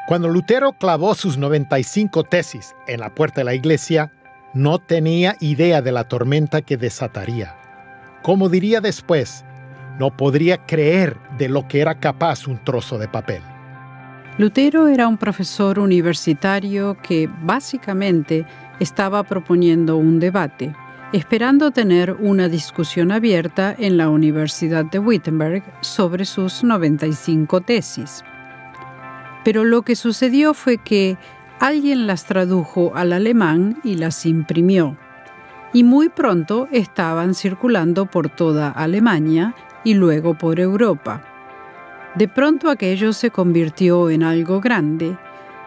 Cuando Lutero clavó sus 95 tesis en la puerta de la iglesia, no tenía idea de la tormenta que desataría. Como diría después, no podría creer de lo que era capaz un trozo de papel. Lutero era un profesor universitario que básicamente estaba proponiendo un debate, esperando tener una discusión abierta en la Universidad de Wittenberg sobre sus 95 tesis. Pero lo que sucedió fue que alguien las tradujo al alemán y las imprimió. Y muy pronto estaban circulando por toda Alemania y luego por Europa. De pronto aquello se convirtió en algo grande.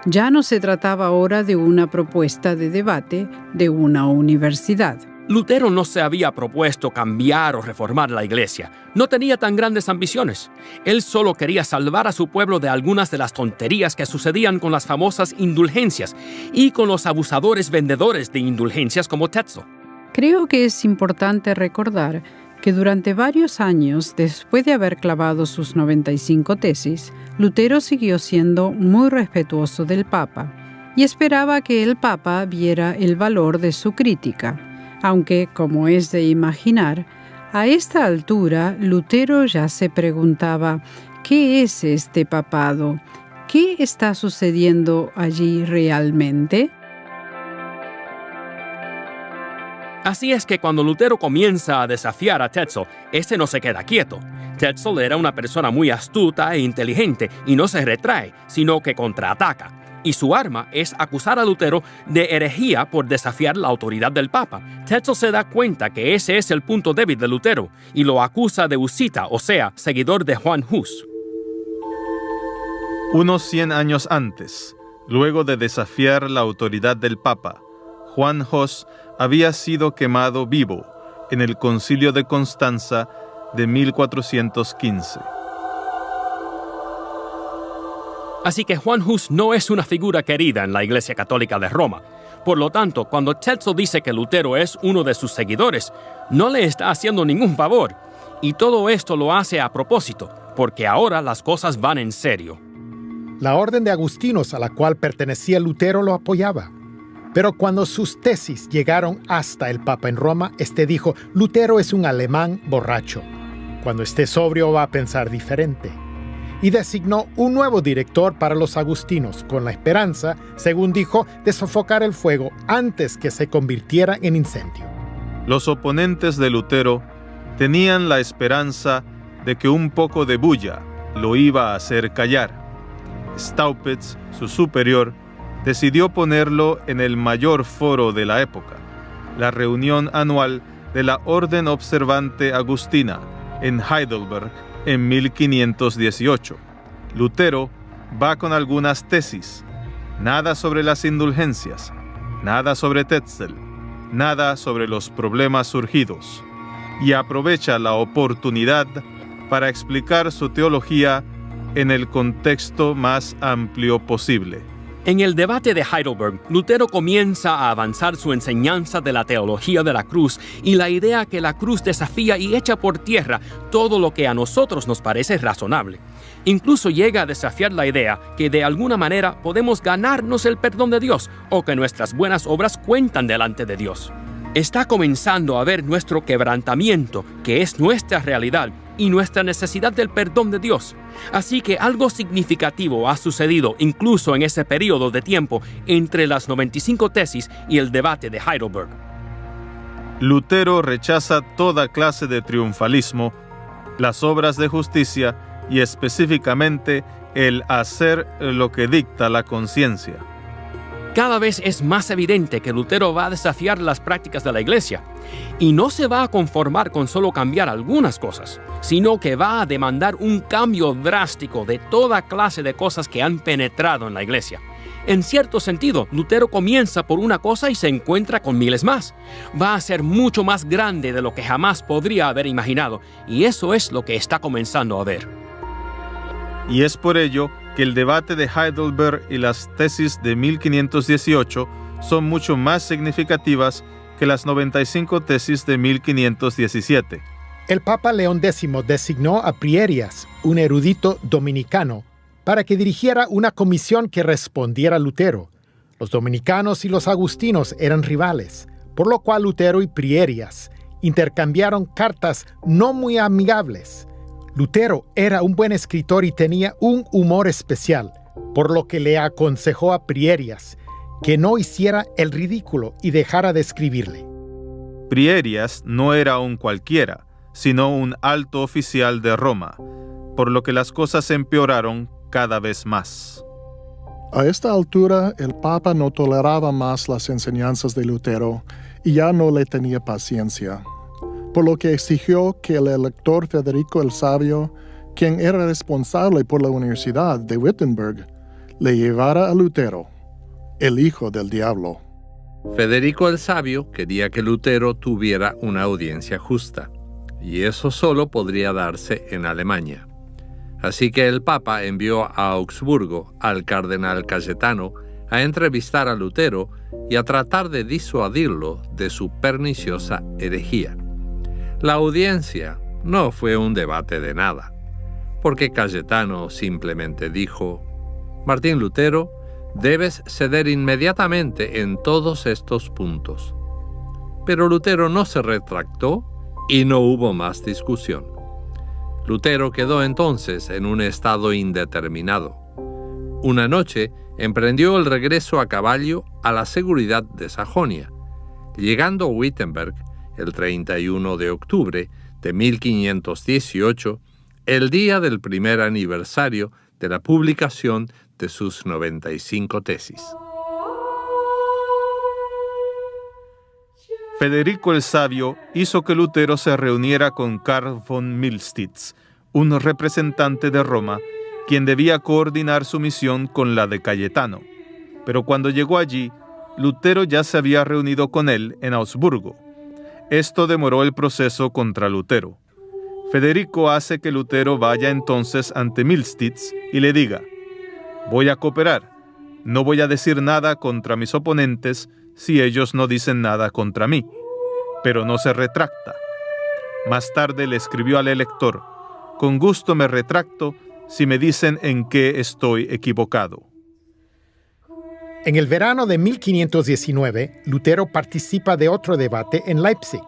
Ya no se trataba ahora de una propuesta de debate de una universidad. Lutero no se había propuesto cambiar o reformar la iglesia. No tenía tan grandes ambiciones. Él solo quería salvar a su pueblo de algunas de las tonterías que sucedían con las famosas indulgencias y con los abusadores vendedores de indulgencias como Tetzel. Creo que es importante recordar que durante varios años, después de haber clavado sus 95 tesis, Lutero siguió siendo muy respetuoso del Papa y esperaba que el Papa viera el valor de su crítica. Aunque, como es de imaginar, a esta altura Lutero ya se preguntaba, ¿qué es este papado? ¿Qué está sucediendo allí realmente? Así es que cuando Lutero comienza a desafiar a Tetzel, este no se queda quieto. Tetzel era una persona muy astuta e inteligente y no se retrae, sino que contraataca. Y su arma es acusar a Lutero de herejía por desafiar la autoridad del Papa. Tetzel se da cuenta que ese es el punto débil de Lutero y lo acusa de husita, o sea, seguidor de Juan Hus. Unos 100 años antes, luego de desafiar la autoridad del Papa, Juan Hus había sido quemado vivo en el Concilio de Constanza de 1415. Así que Juan Hus no es una figura querida en la Iglesia Católica de Roma. Por lo tanto, cuando Tetzel dice que Lutero es uno de sus seguidores, no le está haciendo ningún favor. Y todo esto lo hace a propósito, porque ahora las cosas van en serio. La orden de agustinos a la cual pertenecía Lutero lo apoyaba. Pero cuando sus tesis llegaron hasta el Papa en Roma, este dijo, Lutero es un alemán borracho. Cuando esté sobrio va a pensar diferente. Y designó un nuevo director para los agustinos, con la esperanza, según dijo, de sofocar el fuego antes que se convirtiera en incendio. Los oponentes de Lutero tenían la esperanza de que un poco de bulla lo iba a hacer callar. Staupitz, su superior, decidió ponerlo en el mayor foro de la época, la reunión anual de la Orden Observante Agustina en Heidelberg en 1518. Lutero va con algunas tesis, nada sobre las indulgencias, nada sobre Tetzel, nada sobre los problemas surgidos, y aprovecha la oportunidad para explicar su teología en el contexto más amplio posible. En el debate de Heidelberg, Lutero comienza a avanzar su enseñanza de la teología de la cruz y la idea que la cruz desafía y echa por tierra todo lo que a nosotros nos parece razonable. Incluso llega a desafiar la idea que de alguna manera podemos ganarnos el perdón de Dios o que nuestras buenas obras cuentan delante de Dios. Está comenzando a ver nuestro quebrantamiento, que es nuestra realidad, y nuestra necesidad del perdón de Dios. Así que algo significativo ha sucedido incluso en ese periodo de tiempo entre las 95 tesis y el debate de Heidelberg. Lutero rechaza toda clase de triunfalismo, las obras de justicia y específicamente el hacer lo que dicta la conciencia. Cada vez es más evidente que Lutero va a desafiar las prácticas de la Iglesia y no se va a conformar con solo cambiar algunas cosas, sino que va a demandar un cambio drástico de toda clase de cosas que han penetrado en la Iglesia. En cierto sentido, Lutero comienza por una cosa y se encuentra con miles más. Va a ser mucho más grande de lo que jamás podría haber imaginado, y eso es lo que está comenzando a ver. Y es por ello que el debate de Heidelberg y las tesis de 1518 son mucho más significativas que las 95 tesis de 1517. El Papa León X designó a Prierias, un erudito dominicano, para que dirigiera una comisión que respondiera a Lutero. Los dominicanos y los agustinos eran rivales, por lo cual Lutero y Prierias intercambiaron cartas no muy amigables. Lutero era un buen escritor y tenía un humor especial, por lo que le aconsejó a Prierias que no hiciera el ridículo y dejara de escribirle. Prierias no era un cualquiera, sino un alto oficial de Roma, por lo que las cosas empeoraron cada vez más. A esta altura, el Papa no toleraba más las enseñanzas de Lutero y ya no le tenía paciencia, por lo que exigió que el elector Federico el Sabio, quien era responsable por la Universidad de Wittenberg, le llevara a Lutero, el hijo del diablo. Federico el Sabio quería que Lutero tuviera una audiencia justa, y eso solo podría darse en Alemania. Así que el Papa envió a Augsburgo al cardenal Cayetano a entrevistar a Lutero y a tratar de disuadirlo de su perniciosa herejía. La audiencia no fue un debate de nada, porque Cayetano simplemente dijo: Martín Lutero, debes ceder inmediatamente en todos estos puntos. Pero Lutero no se retractó y no hubo más discusión. Lutero quedó entonces en un estado indeterminado. Una noche emprendió el regreso a caballo a la seguridad de Sajonia, llegando a Wittenberg el 31 de octubre de 1518, el día del primer aniversario de la publicación de sus 95 tesis. Federico el Sabio hizo que Lutero se reuniera con Karl von Milstitz, un representante de Roma, quien debía coordinar su misión con la de Cayetano. Pero cuando llegó allí, Lutero ya se había reunido con él en Augsburgo. Esto demoró el proceso contra Lutero. Federico hace que Lutero vaya entonces ante Milstitz y le diga: voy a cooperar, no voy a decir nada contra mis oponentes si ellos no dicen nada contra mí. Pero no se retracta. Más tarde le escribió al elector: con gusto me retracto si me dicen en qué estoy equivocado. En el verano de 1519, Lutero participa de otro debate en Leipzig,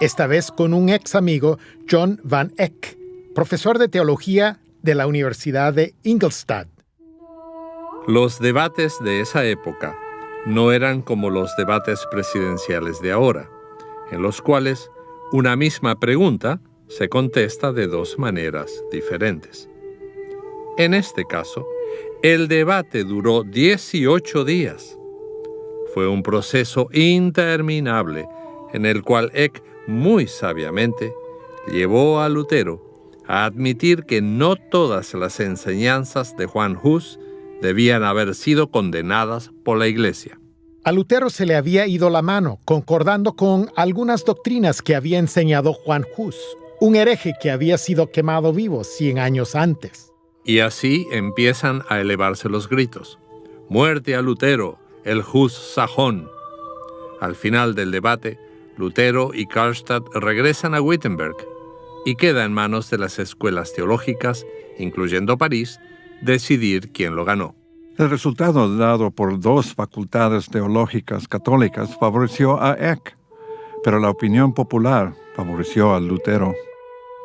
esta vez con un ex amigo, John van Eck, profesor de teología de la Universidad de Ingolstadt. Los debates de esa época no eran como los debates presidenciales de ahora, en los cuales una misma pregunta se contesta de dos maneras diferentes. En este caso, el debate duró 18 días. Fue un proceso interminable en el cual Eck muy sabiamente llevó a Lutero a admitir que no todas las enseñanzas de Juan Hus debían haber sido condenadas por la Iglesia. A Lutero se le había ido la mano, concordando con algunas doctrinas que había enseñado Juan Hus, un hereje que había sido quemado vivo 100 años antes. Y así empiezan a elevarse los gritos: ¡muerte a Lutero, el Hus sajón! Al final del debate, Lutero y Karlstadt regresan a Wittenberg y queda en manos de las escuelas teológicas, incluyendo París, decidir quién lo ganó. El resultado dado por dos facultades teológicas católicas favoreció a Eck, pero la opinión popular favoreció a Lutero.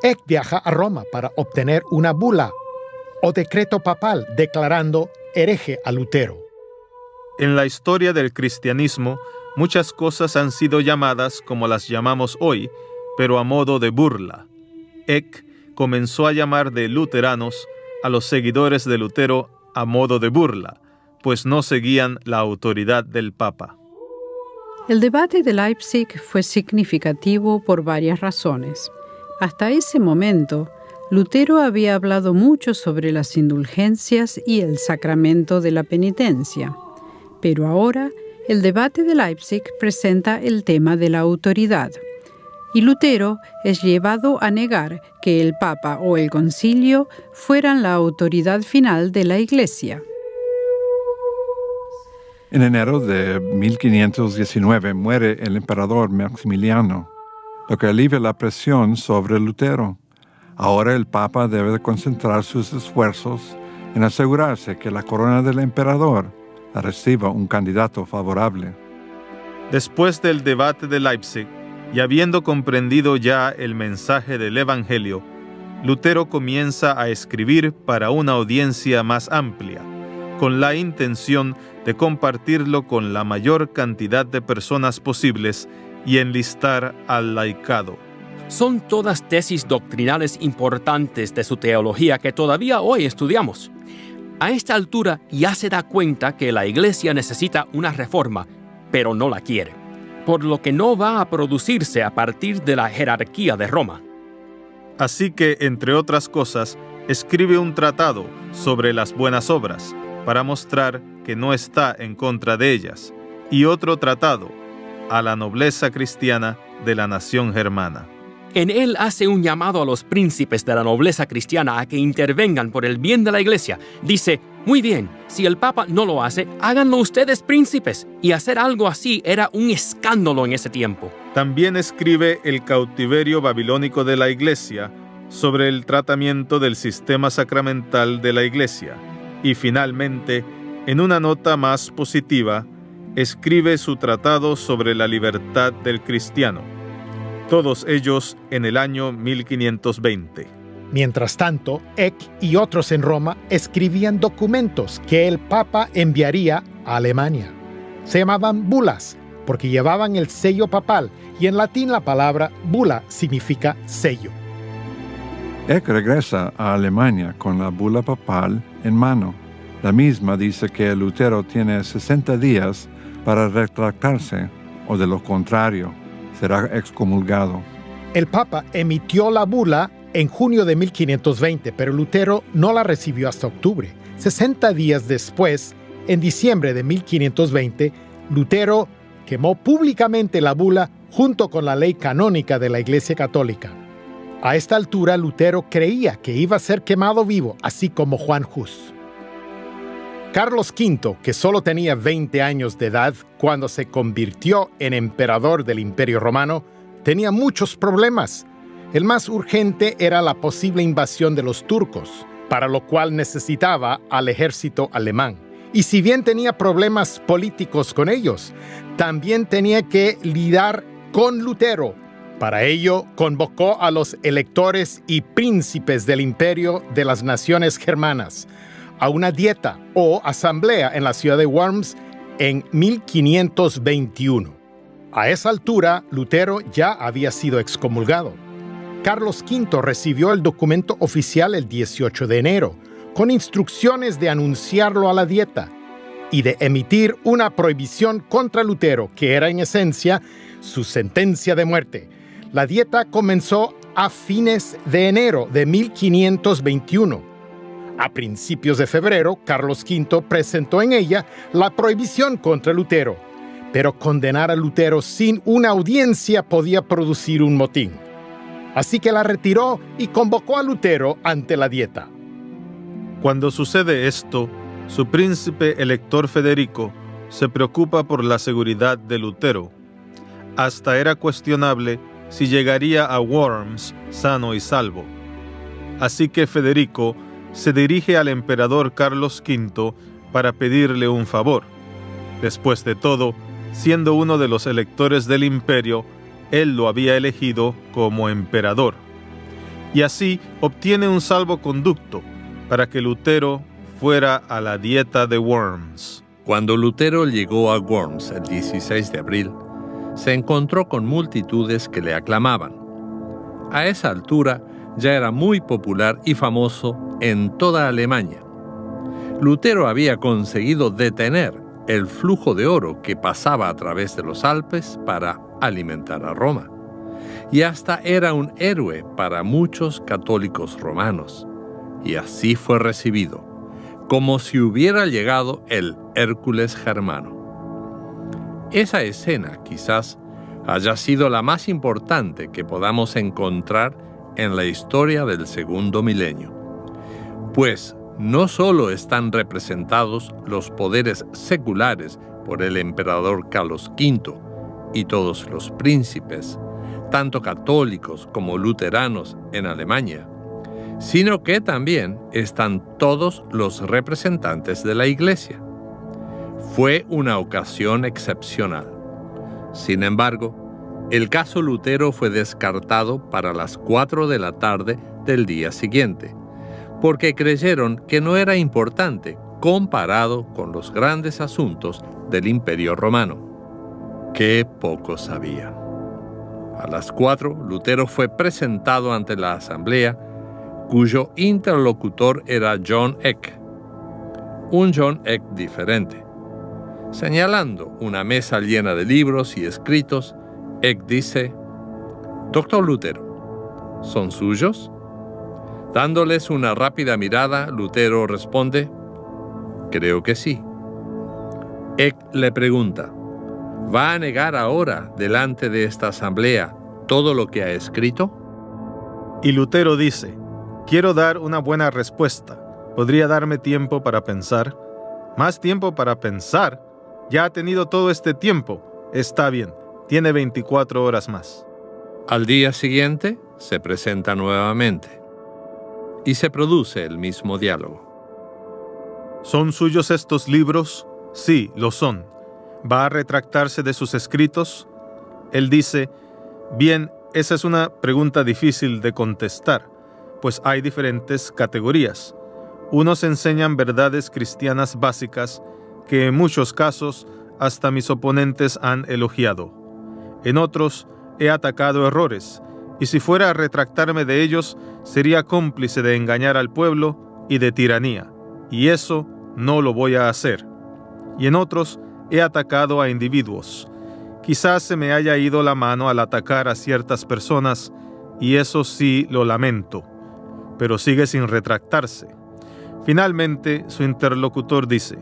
Eck viaja a Roma para obtener una bula o decreto papal declarando hereje a Lutero. En la historia del cristianismo, muchas cosas han sido llamadas como las llamamos hoy, pero a modo de burla. Eck comenzó a llamar de luteranos a los seguidores de Lutero a modo de burla, pues no seguían la autoridad del Papa. El debate de Leipzig fue significativo por varias razones. Hasta ese momento, Lutero había hablado mucho sobre las indulgencias y el sacramento de la penitencia, pero ahora el debate de Leipzig presenta el tema de la autoridad, y Lutero es llevado a negar que el Papa o el Concilio fueran la autoridad final de la Iglesia. En enero de 1519 muere el emperador Maximiliano, lo que alivia la presión sobre Lutero. Ahora el Papa debe concentrar sus esfuerzos en asegurarse que la corona del emperador la reciba un candidato favorable. Después del debate de Leipzig, y habiendo comprendido ya el mensaje del Evangelio, Lutero comienza a escribir para una audiencia más amplia, con la intención de compartirlo con la mayor cantidad de personas posibles y enlistar al laicado. Son todas tesis doctrinales importantes de su teología que todavía hoy estudiamos. A esta altura ya se da cuenta que la Iglesia necesita una reforma, pero no la quiere, por lo que no va a producirse a partir de la jerarquía de Roma. Así que, entre otras cosas, escribe un tratado sobre las buenas obras, para mostrar que no está en contra de ellas, y otro tratado a la nobleza cristiana de la nación germana. En él hace un llamado a los príncipes de la nobleza cristiana a que intervengan por el bien de la Iglesia. Dice, muy bien, si el Papa no lo hace, háganlo ustedes príncipes. Y hacer algo así era un escándalo en ese tiempo. También escribe El cautiverio babilónico de la Iglesia, sobre el tratamiento del sistema sacramental de la Iglesia. Y finalmente, en una nota más positiva, escribe su tratado sobre la libertad del cristiano. Todos ellos en el año 1520. Mientras tanto, Eck y otros en Roma escribían documentos que el Papa enviaría a Alemania. Se llamaban bulas, porque llevaban el sello papal, y en latín la palabra bula significa sello. Eck regresa a Alemania con la bula papal en mano. La misma dice que Lutero tiene 60 días para retractarse, o de lo contrario, será excomulgado. El Papa emitió la bula en junio de 1520, pero Lutero no la recibió hasta octubre. 60 días después, en diciembre de 1520, Lutero quemó públicamente la bula junto con la ley canónica de la Iglesia Católica. A esta altura, Lutero creía que iba a ser quemado vivo, así como Juan Hus. Carlos V, que solo tenía 20 años de edad cuando se convirtió en emperador del Imperio Romano, tenía muchos problemas. El más urgente era la posible invasión de los turcos, para lo cual necesitaba al ejército alemán. Y si bien tenía problemas políticos con ellos, también tenía que lidiar con Lutero. Para ello, convocó a los electores y príncipes del imperio de las naciones germanas a una dieta o asamblea en la ciudad de Worms en 1521. A esa altura, Lutero ya había sido excomulgado. Carlos V recibió el documento oficial el 18 de enero, con instrucciones de anunciarlo a la dieta y de emitir una prohibición contra Lutero, que era en esencia su sentencia de muerte. La dieta comenzó a fines de enero de 1521. A principios de febrero, Carlos V presentó en ella la prohibición contra Lutero, pero condenar a Lutero sin una audiencia podía producir un motín. Así que la retiró y convocó a Lutero ante la dieta. Cuando sucede esto, su príncipe elector Federico se preocupa por la seguridad de Lutero. Hasta era cuestionable si llegaría a Worms sano y salvo. Así que Federico se dirige al emperador Carlos V para pedirle un favor. Después de todo, siendo uno de los electores del imperio, él lo había elegido como emperador. Y así obtiene un salvoconducto para que Lutero fuera a la dieta de Worms. Cuando Lutero llegó a Worms el 16 de abril, se encontró con multitudes que le aclamaban. A esa altura ya era muy popular y famoso en toda Alemania. Lutero había conseguido detener el flujo de oro que pasaba a través de los Alpes para alimentar a Roma. Y hasta era un héroe para muchos católicos romanos. Y así fue recibido, como si hubiera llegado el Hércules germano. Esa escena quizás haya sido la más importante que podamos encontrar en la historia del segundo milenio. Pues no solo están representados los poderes seculares por el emperador Carlos V y todos los príncipes, tanto católicos como luteranos en Alemania, sino que también están todos los representantes de la Iglesia. Fue una ocasión excepcional. Sin embargo, el caso Lutero fue descartado para las 4 de la tarde del día siguiente, porque creyeron que no era importante comparado con los grandes asuntos del Imperio Romano. ¡Qué poco sabían! A las 4, Lutero fue presentado ante la asamblea, cuyo interlocutor era John Eck. Un John Eck diferente. Señalando una mesa llena de libros y escritos, Eck dice: «Doctor Lutero, ¿son suyos?». Dándoles una rápida mirada, Lutero responde: «Creo que sí». Eck le pregunta: ¿va a negar ahora, delante de esta asamblea, todo lo que ha escrito? Y Lutero dice: «Quiero dar una buena respuesta. ¿Podría darme tiempo para pensar?». «¿Más tiempo para pensar? Ya ha tenido todo este tiempo». «Está bien, tiene 24 horas más». Al día siguiente, se presenta nuevamente y se produce el mismo diálogo. ¿Son suyos estos libros? Sí, lo son. ¿Va a retractarse de sus escritos? Él dice: «Bien, esa es una pregunta difícil de contestar, pues hay diferentes categorías. Unos enseñan verdades cristianas básicas que en muchos casos hasta mis oponentes han elogiado. En otros he atacado errores, y si fuera a retractarme de ellos, sería cómplice de engañar al pueblo y de tiranía, y eso no lo voy a hacer. Y en otros he atacado a individuos. Quizás se me haya ido la mano al atacar a ciertas personas, y eso sí lo lamento, pero sigue sin retractarse». Finalmente, su interlocutor dice: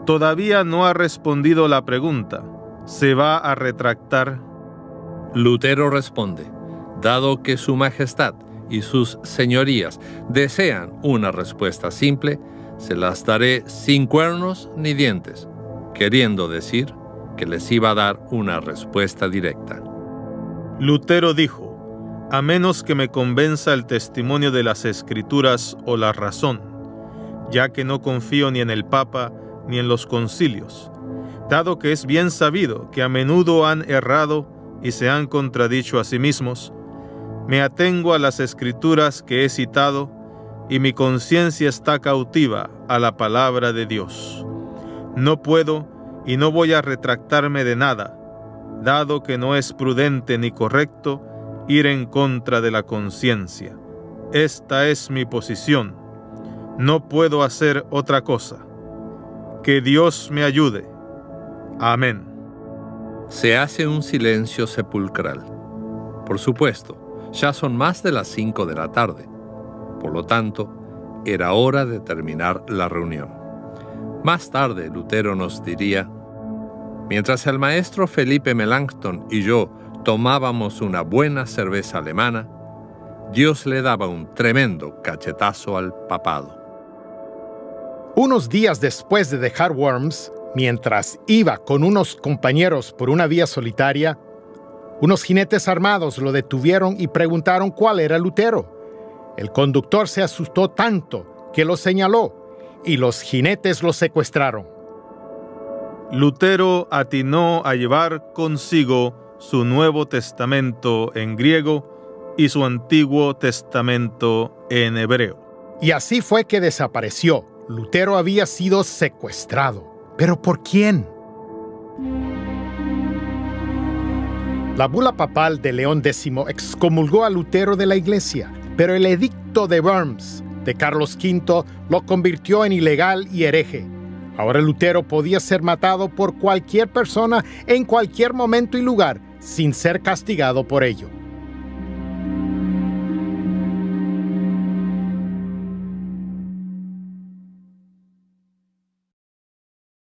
«Todavía no ha respondido la pregunta. ¿Se va a retractar?». Lutero responde: «Dado que Su Majestad y sus señorías desean una respuesta simple, se las daré sin cuernos ni dientes», queriendo decir que les iba a dar una respuesta directa. Lutero dijo: «A menos que me convenza el testimonio de las Escrituras o la razón, ya que no confío ni en el Papa ni en los concilios, dado que es bien sabido que a menudo han errado y se han contradicho a sí mismos, me atengo a las Escrituras que he citado y mi conciencia está cautiva a la palabra de Dios. No puedo y no voy a retractarme de nada, dado que no es prudente ni correcto ir en contra de la conciencia. Esta es mi posición. No puedo hacer otra cosa. Que Dios me ayude. Amén». Se hace un silencio sepulcral. Por supuesto, ya son más de las 5 de la tarde. Por lo tanto, era hora de terminar la reunión. Más tarde, Lutero nos diría: «Mientras el maestro Felipe Melanchthon y yo tomábamos una buena cerveza alemana, Dios le daba un tremendo cachetazo al papado». Unos días después de dejar Worms, mientras iba con unos compañeros por una vía solitaria, unos jinetes armados lo detuvieron y preguntaron cuál era Lutero. El conductor se asustó tanto que lo señaló y los jinetes lo secuestraron. Lutero atinó a llevar consigo su Nuevo Testamento en griego y su Antiguo Testamento en hebreo. Y así fue que desapareció. Lutero había sido secuestrado. ¿Pero por quién? La bula papal de León X excomulgó a Lutero de la Iglesia, pero el edicto de Worms de Carlos V lo convirtió en ilegal y hereje. Ahora Lutero podía ser matado por cualquier persona en cualquier momento y lugar sin ser castigado por ello.